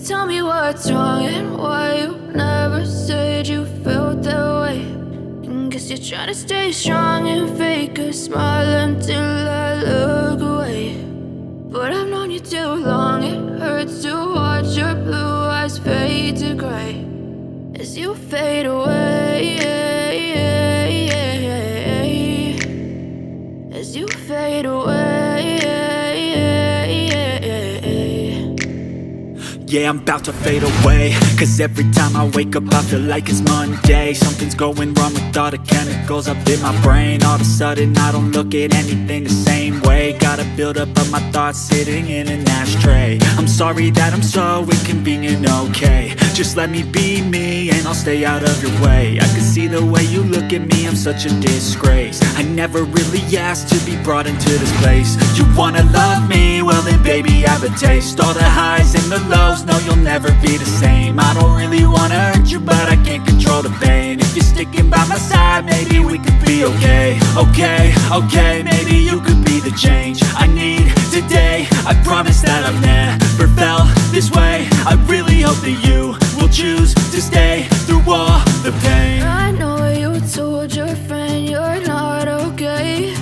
Tell me what's wrong and why you never said you felt that way. And guess you're trying to stay strong and fake a smile until I look away. But I've known you too long, it hurts to watch your blue eyes fade to gray as you fade away, as you fade away. Yeah, I'm about to fade away, cause every time I wake up I feel like it's Monday. Something's going wrong with all the chemicals up in my brain. All of a sudden I don't look at anything the same way. Got a buildup of my thoughts sitting in an ashtray. I'm sorry that I'm so inconvenient, okay. Just let me be me and I'll stay out of your way. I can see the way you look at me, I'm such a disgrace. I never really asked to be brought into this place. You wanna love me? Well then baby I have a taste. All the highs and the lows, no, you'll never be the same. I don't really wanna hurt you, but I can't control the pain. If you're sticking by my side, maybe we could be okay. Okay, maybe you could be the change I need today. I promise that I've never felt this way. I really hope that you will choose to stay through all the pain. I know you told your friend you're not okay.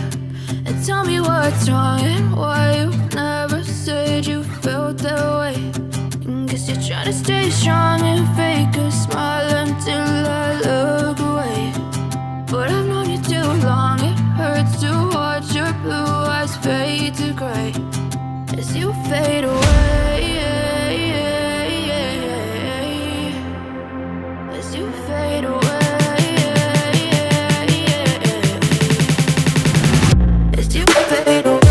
And tell me what's wrong and why you never said you felt that way. Guess you're trying to stay strong and fake a smile until I look away. But I've known you too long, it hurts to watch your blue eyes fade to gray as you fade away, as you fade away, as you fade away.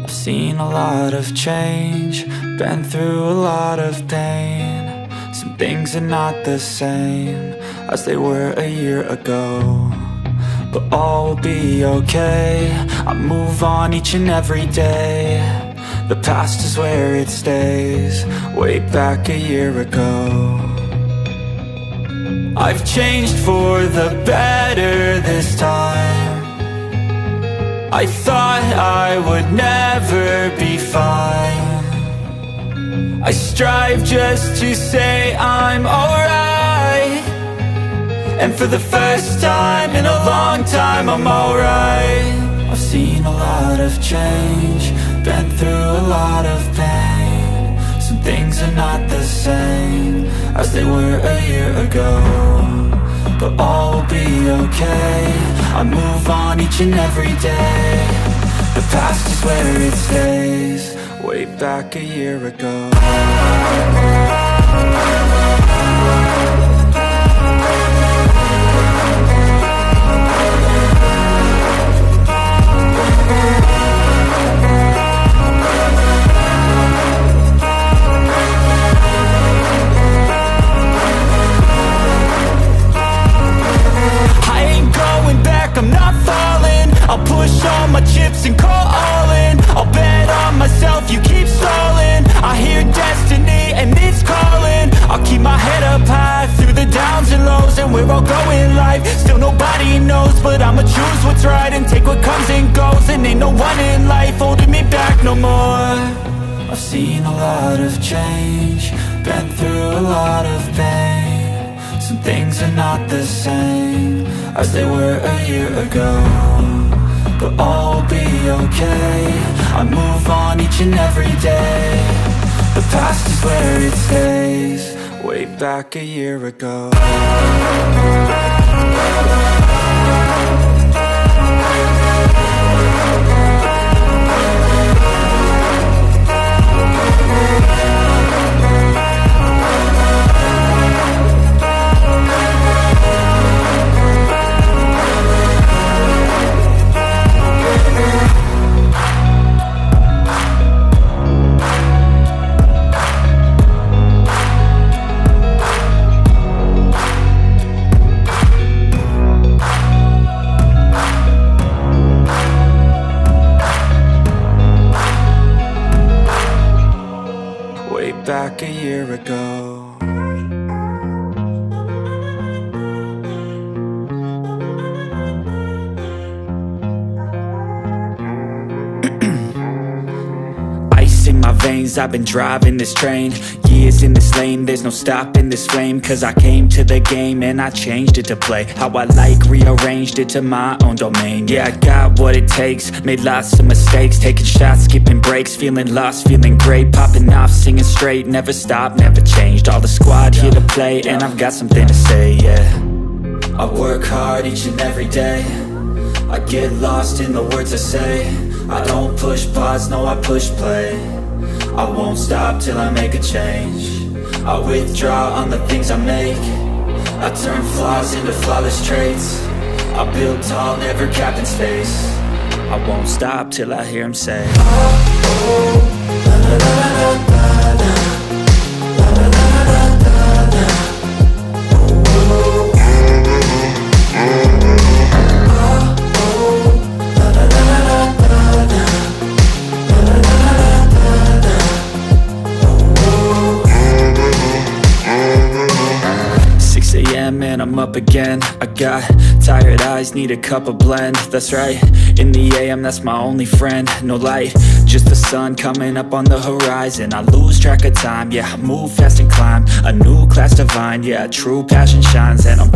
Seen a lot of change, been through a lot of pain. Some things are not the same as they were a year ago, but all will be okay. I move on each and every day. The past is where it stays, way back a year ago. I've changed for the better this time. I thought I would never be fine. I strive just to say I'm alright, and for the first time in a long time I'm alright. I've seen a lot of change, been through a lot of pain. Some things are not the same as they were a year ago, but all will be okay. I move on each and every day. The past is where it stays. Way back a year ago. I'm not falling. I'll push all my chips and call all in. I'll bet on myself, you keep stalling. I hear destiny and it's calling. I'll keep my head up high through the downs and lows. And we're all going life, still nobody knows. But I'ma choose what's right and take what comes and goes. And ain't no one in life holding me back no more. I've seen a lot of change, been through a lot of pain. Some things are not the same as they were a year ago, but all will be okay. I move on each and every day. The past is where it stays. Way back a year ago. Back a year ago. Ice in my veins, I've been driving this train. Years in this lane, there's no stopping this flame. Cause I came to the game and I changed it to play how I like, rearranged it to my own domain. Yeah, I got what it takes, made lots of mistakes, taking shots, skipping breaks, feeling lost, feeling great, popping off, singing straight, never stopped, never changed. All the squad here to play and I've got something to say, yeah. I work hard each and every day, I get lost in the words I say. I don't push pause, no I push play. I won't stop till I make a change. I withdraw on the things I make. I turn flaws into flawless traits. I build tall, never capped in space. I won't stop till I hear him say, oh, oh, la, la, la, la, la, la. And I'm up again. I got tired eyes, need a cup of blend. That's right, in the AM, that's my only friend. No light, just the sun coming up on the horizon. I lose track of time, yeah, I move fast and climb a new class divine. Yeah, true passion shines and I'm